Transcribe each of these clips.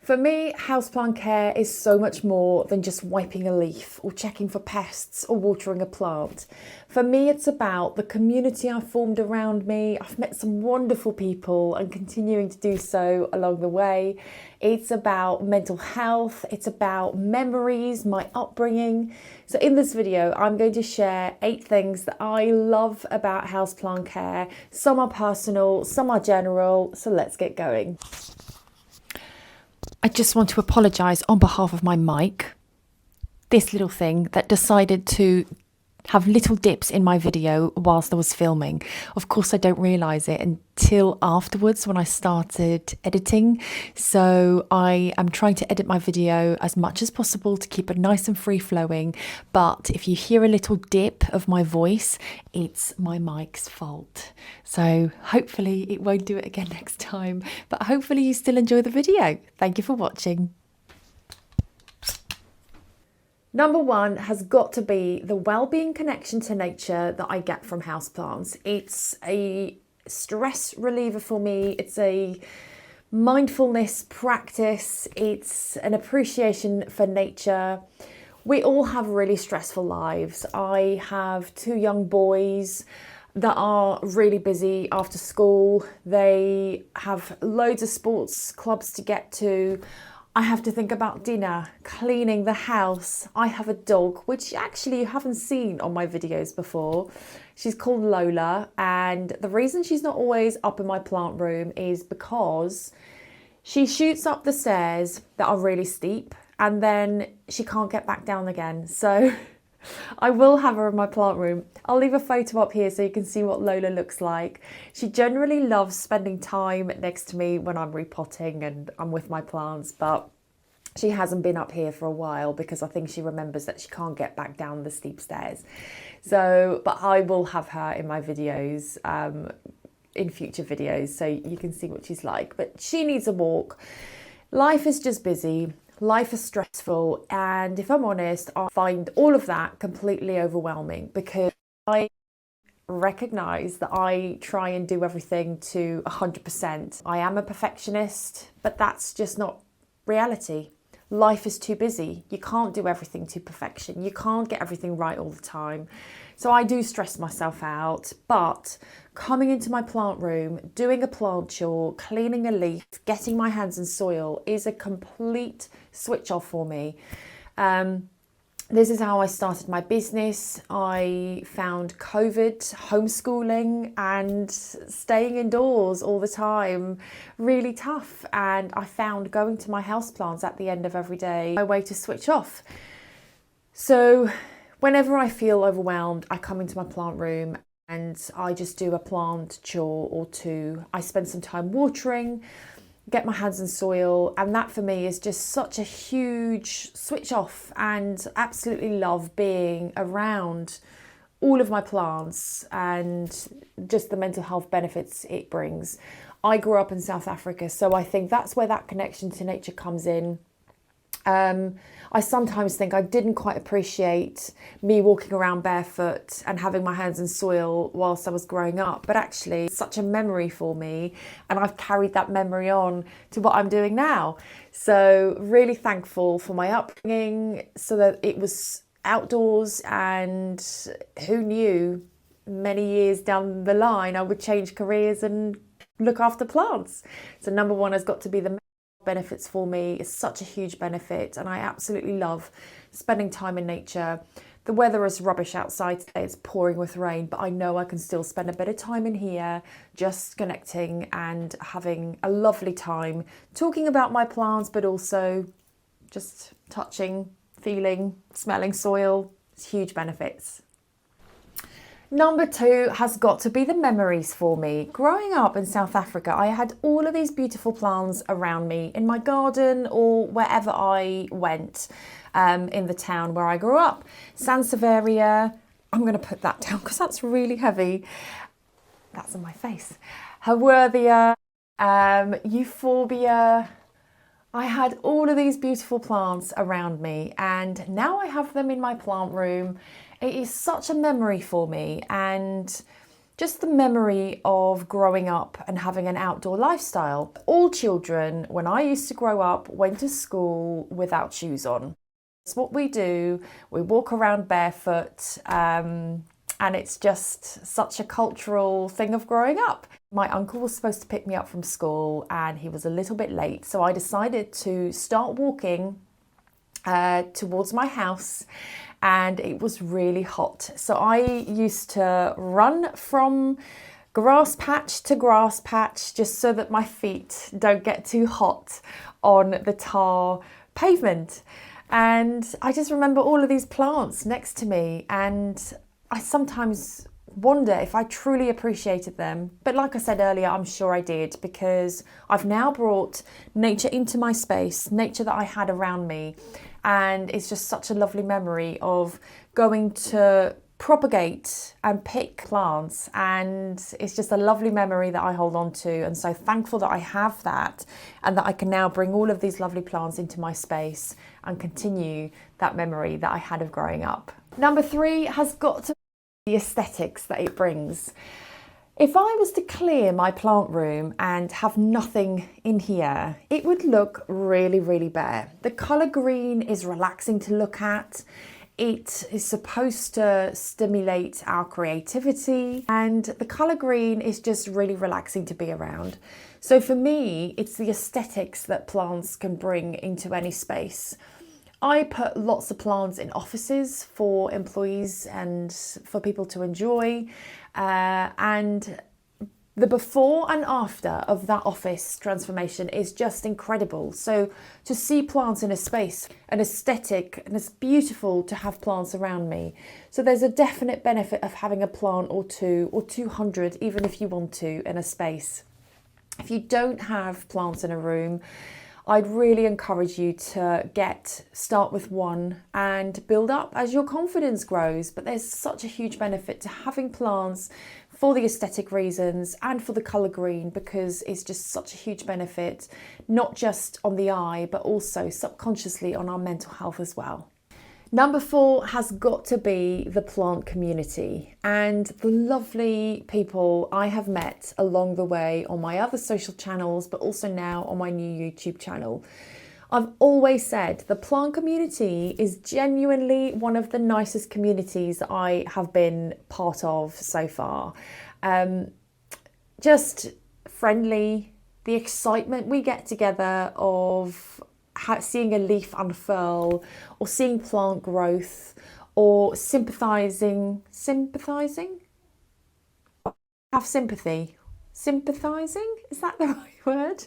For me, houseplant care is so much more than just wiping a leaf or checking for pests or watering a plant. For me, it's about the community I've formed around me. I've met some wonderful people and continuing to do so along the way. It's about mental health. It's about memories, my upbringing. So in this video, I'm going to share 8 things that I love about houseplant care. Some are personal, some are general. So let's get going. I just want to apologise on behalf of my mic, this little thing that decided to have little dips in my video whilst I was filming. Of course, I don't realise it until afterwards when I started editing. So I am trying to edit my video as much as possible to keep it nice and free flowing. But if you hear a little dip of my voice, it's my mic's fault. So hopefully it won't do it again next time. But hopefully you still enjoy the video. Thank you for watching. Number 1 has got to be the well-being connection to nature that I get from houseplants. It's a stress reliever for me. It's a mindfulness practice. It's an appreciation for nature. We all have really stressful lives. I have 2 young boys that are really busy after school. They have loads of sports clubs to get to. I have to think about dinner, cleaning the house. I have a dog, which actually you haven't seen on my videos before. She's called Lola, and the reason she's not always up in my plant room is because she shoots up the stairs that are really steep and then she can't get back down again. So I will have her in my plant room. I'll leave a photo up here so you can see what Lola looks like. She generally loves spending time next to me when I'm repotting and I'm with my plants, but she hasn't been up here for a while because I think she remembers that she can't get back down the steep stairs. So, but I will have her in my videos, in future videos, so you can see what she's like. But she needs a walk. Life is just busy. Life is stressful, and if I'm honest, I find all of that completely overwhelming because I recognise that I try and do everything to 100%. I am a perfectionist, but that's just not reality. Life is too busy. You can't do everything to perfection. You can't get everything right all the time. So I do stress myself out, but coming into my plant room, doing a plant chore, cleaning a leaf, getting my hands in soil is a complete switch off for me. This is how I started my business. I found COVID, homeschooling and staying indoors all the time really tough. And I found going to my houseplants at the end of every day my way to switch off. So whenever I feel overwhelmed, I come into my plant room and I just do a plant chore or 2. I spend some time watering, get my hands in soil, and that for me is just such a huge switch off, and absolutely love being around all of my plants and just the mental health benefits it brings. I grew up in South Africa, so I think that's where that connection to nature comes in. I sometimes think I didn't quite appreciate me walking around barefoot and having my hands in soil whilst I was growing up, but actually it's such a memory for me, and I've carried that memory on to what I'm doing now. So really thankful for my upbringing, so that it was outdoors, and who knew many years down the line I would change careers and look after plants. So number 1 has got to be the benefits for me. Is such a huge benefit, and I absolutely love spending time in nature. The weather is rubbish outside today, it's pouring with rain, but I know I can still spend a bit of time in here just connecting and having a lovely time talking about my plants, but also just touching, feeling, smelling soil. It's huge benefits. Number 2 has got to be the memories for me. Growing up in South Africa, I had all of these beautiful plants around me in my garden or wherever I went in the town where I grew up. Sansevieria, I'm going to put that down because that's really heavy. That's on my face. Haworthia, Euphorbia. I had all of these beautiful plants around me, and now I have them in my plant room. It is such a memory for me, and Just the memory of growing up and having an outdoor lifestyle. All children, when I used to grow up, went to school without shoes on. It's what we do. We walk around barefoot, and it's just such a cultural thing of growing up. My uncle was supposed to pick me up from school and he was a little bit late, so I decided to start walking towards my house, and it was really hot. So I used to run from grass patch to grass patch just so that my feet don't get too hot on the tar pavement. And I just remember all of these plants next to me, and I sometimes wonder if I truly appreciated them. But like I said earlier, I'm sure I did, because I've now brought nature into my space, nature that I had around me. And it's just such a lovely memory of going to propagate and pick plants, and it's just a lovely memory that I hold on to, and so thankful that I have that and that I can now bring all of these lovely plants into my space and continue that memory that I had of growing up. Number 3 has got to be the aesthetics that it brings. If I was to clear my plant room and have nothing in here, it would look really, really bare. The colour green is relaxing to look at. It is supposed to stimulate our creativity, and the colour green is just really relaxing to be around. So for me, it's the aesthetics that plants can bring into any space. I put lots of plants in offices for employees and for people to enjoy, and the before and after of that office transformation is just incredible. So to see plants in a space, an aesthetic, and it's beautiful to have plants around me. So there's a definite benefit of having a plant or 2 or 200, even if you want to, in a space. If you don't have plants in a room, I'd really encourage you to start with 1 and build up as your confidence grows. But there's such a huge benefit to having plants for the aesthetic reasons and for the colour green, because it's just such a huge benefit, not just on the eye, but also subconsciously on our mental health as well. Number 4 has got to be the plant community and the lovely people I have met along the way on my other social channels, but also now on my new YouTube channel. I've always said the plant community is genuinely one of the nicest communities that I have been part of so far. Just friendly, the excitement we get together of seeing a leaf unfurl, or seeing plant growth, or sympathizing, have sympathy, sympathizing, is that the right word?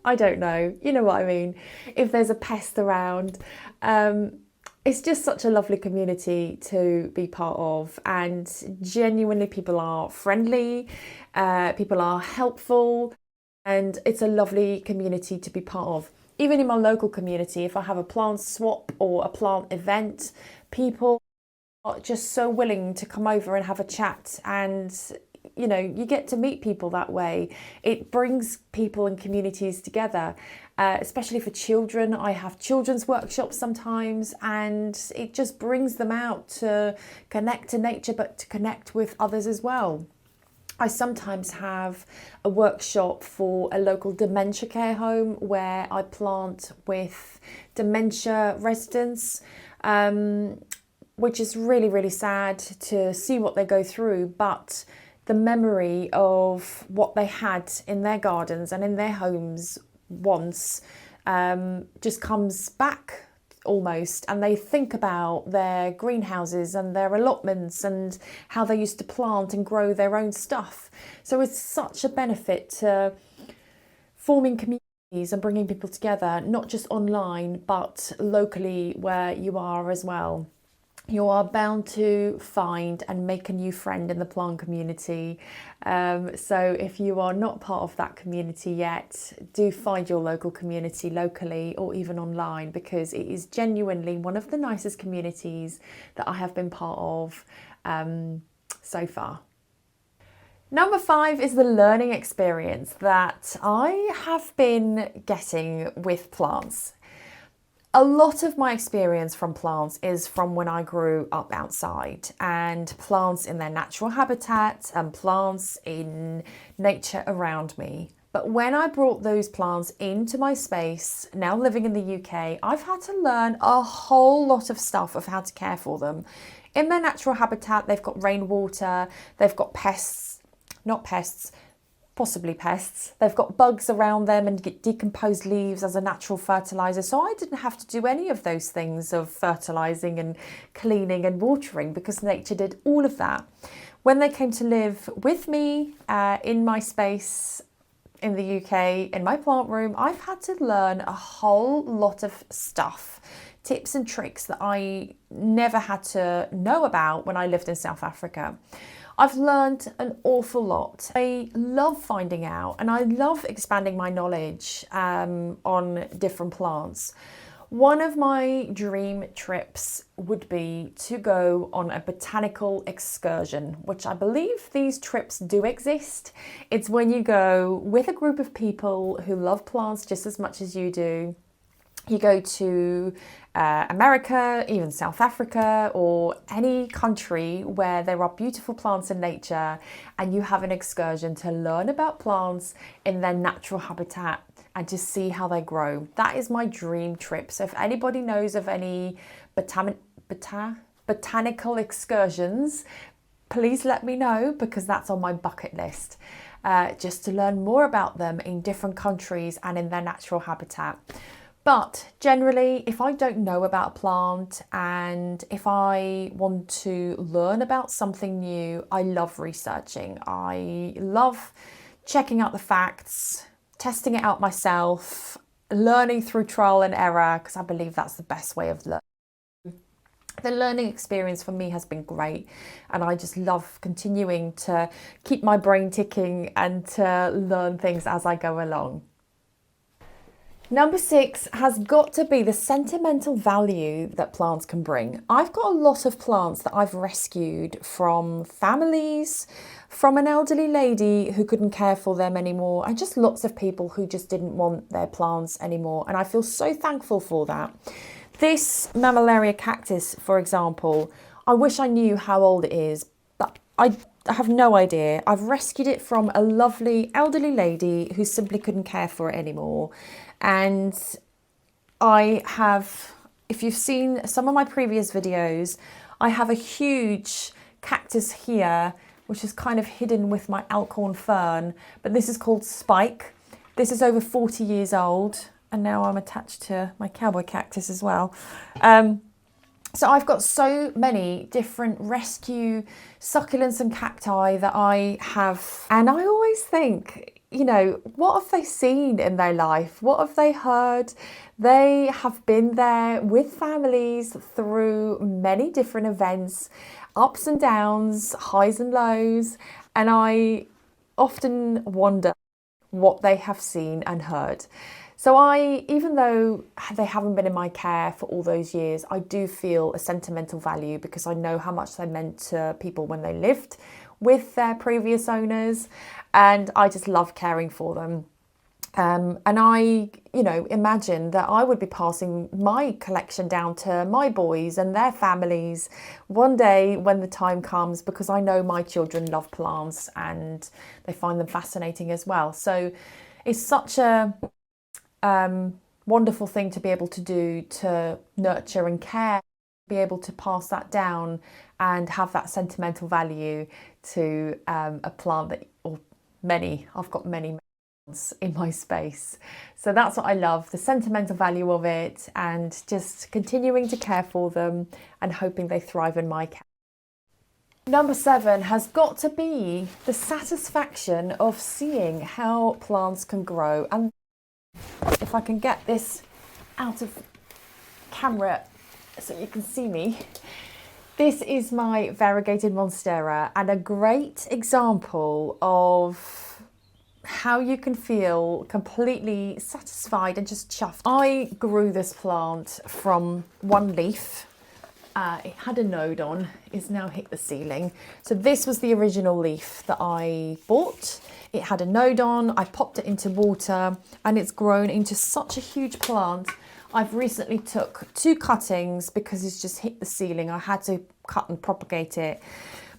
I don't know, you know what I mean. If there's a pest around, it's just such a lovely community to be part of, and genuinely people are friendly, people are helpful, and it's a lovely community to be part of. Even in my local community, if I have a plant swap or a plant event, people are just so willing to come over and have a chat, and you know, you get to meet people that way. It brings people and communities together, especially for children. I have children's workshops sometimes, and it just brings them out to connect to nature, but to connect with others as well. I sometimes have a workshop for a local dementia care home where I plant with dementia residents, which is really, really sad to see what they go through, but the memory of what they had in their gardens and in their homes once just comes back almost, and they think about their greenhouses and their allotments and how they used to plant and grow their own stuff. So it's such a benefit to forming communities and bringing people together, not just online but locally where you are as well. You are bound to find and make a new friend in the plant community. So if you are not part of that community yet, do find your local community locally or even online, because it is genuinely one of the nicest communities that I have been part of so far. Number 5 is the learning experience that I have been getting with plants. A lot of my experience from plants is from when I grew up outside, and plants in their natural habitat and plants in nature around me. But when I brought those plants into my space, now living in the UK, I've had to learn a whole lot of stuff of how to care for them. In their natural habitat, they've got rainwater, they've got pests, not pests, possibly pests. They've got bugs around them and get decomposed leaves as a natural fertilizer. So I didn't have to do any of those things of fertilizing and cleaning and watering because nature did all of that. When they came to live with me in my space in the UK, in my plant room, I've had to learn a whole lot of stuff, tips and tricks that I never had to know about when I lived in South Africa. I've learned an awful lot. I love finding out and I love expanding my knowledge on different plants. One of my dream trips would be to go on a botanical excursion, which I believe these trips do exist. It's when you go with a group of people who love plants just as much as you do. You go to America, even South Africa, or any country where there are beautiful plants in nature, and you have an excursion to learn about plants in their natural habitat and just see how they grow. That is my dream trip. So if anybody knows of any botanical excursions, please let me know, because that's on my bucket list. Just to learn more about them in different countries and in their natural habitat. But generally, if I don't know about a plant and if I want to learn about something new, I love researching. I love checking out the facts, testing it out myself, learning through trial and error, because I believe that's the best way of learning. The learning experience for me has been great, and I just love continuing to keep my brain ticking and to learn things as I go along. Number 6 has got to be the sentimental value that plants can bring. I've got a lot of plants that I've rescued from families, from an elderly lady who couldn't care for them anymore, and just lots of people who just didn't want their plants anymore. And I feel so thankful for that. This mammillaria cactus, for example, I wish I knew how old it is, but I have no idea. I've rescued it from a lovely elderly lady who simply couldn't care for it anymore. And I have, if you've seen some of my previous videos, I have a huge cactus here, which is kind of hidden with my Alcorn fern, but this is called Spike. This is over 40 years old, and now I'm attached to my cowboy cactus as well. So I've got so many different rescue succulents and cacti that I have, and I always think, you know, what have they seen in their life? What have they heard? They have been there with families through many different events, ups and downs, highs and lows, and I often wonder what they have seen and heard. So even though they haven't been in my care for all those years, I do feel a sentimental value because I know how much they meant to people when they lived with their previous owners, and I just love caring for them. And I, imagine that I would be passing my collection down to my boys and their families one day when the time comes, because I know my children love plants and they find them fascinating as well. So it's such a wonderful thing to be able to do, to nurture and care, be able to pass that down and have that sentimental value to a plant that, or many, I've got many plants in my space. So that's what I love, the sentimental value of it, and just continuing to care for them and hoping they thrive in my care. Number 7 has got to be the satisfaction of seeing how plants can grow. And if I can get this out of camera so you can see me. This is my variegated monstera, and a great example of how you can feel completely satisfied and just chuffed. I grew this plant from one leaf it had a node on, it's now hit the ceiling. So this was the original leaf that I bought. It had a node on, I popped it into water and it's grown into such a huge plant. I've recently took 2 cuttings because it's just hit the ceiling. I had to cut and propagate it.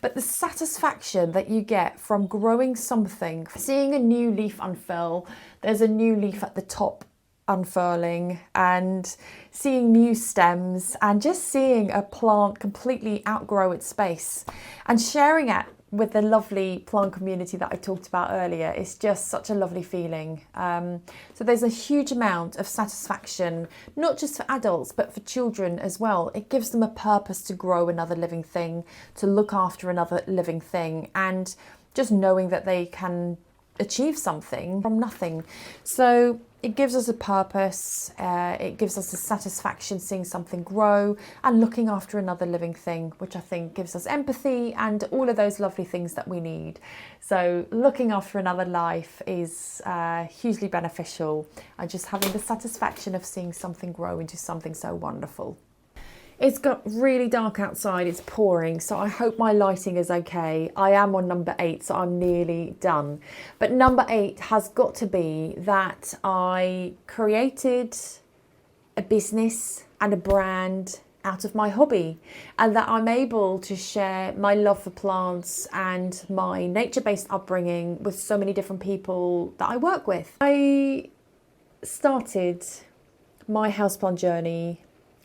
But the satisfaction that you get from growing something, seeing a new leaf unfurl, there's a new leaf at the top unfurling, and seeing new stems, and just seeing a plant completely outgrow its space and sharing it with the lovely plant community that I talked about earlier is just such a lovely feeling. So there's a huge amount of satisfaction, not just for adults, but for children as well. It gives them a purpose to grow another living thing, to look after another living thing, and just knowing that they can achieve something from nothing. So it gives us a purpose, it gives us a satisfaction seeing something grow and looking after another living thing, which I think gives us empathy and all of those lovely things that we need. So looking after another life is hugely beneficial, and just having the satisfaction of seeing something grow into something so wonderful. It's got really dark outside, it's pouring, so I hope my lighting is okay. I am on number 8, so I'm nearly done. But number 8 has got to be that I created a business and a brand out of my hobby, and that I'm able to share my love for plants and my nature-based upbringing with so many different people that I work with. I started my houseplant journey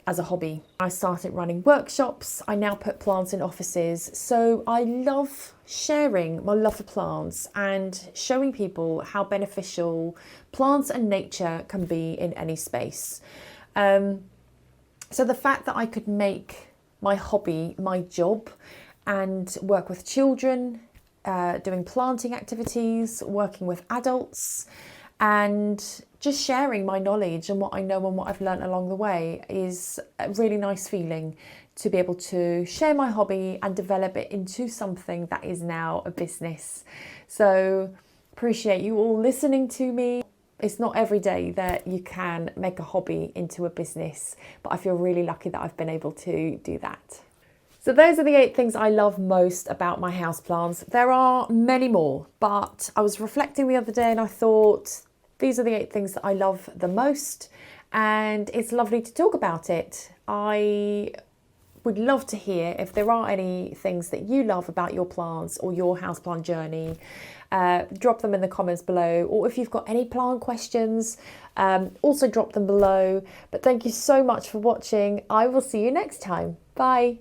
as a hobby. I started running workshops. I now put plants in offices. So I love sharing my love for plants and showing people how beneficial plants and nature can be in any space. So the fact that I could make my hobby my job and work with children, doing planting activities, working with adults, and just sharing my knowledge and what I know and what I've learned along the way is a really nice feeling, to be able to share my hobby and develop it into something that is now a business. So appreciate you all listening to me. It's not every day that you can make a hobby into a business, but I feel really lucky that I've been able to do that. So those are the 8 things I love most about my houseplants. There are many more, but I was reflecting the other day and I thought, these are the 8 things that I love the most, and it's lovely to talk about it. I would love to hear if there are any things that you love about your plants or your houseplant journey. Drop them in the comments below, or if you've got any plant questions, also drop them below. But thank you so much for watching. I will see you next time. Bye.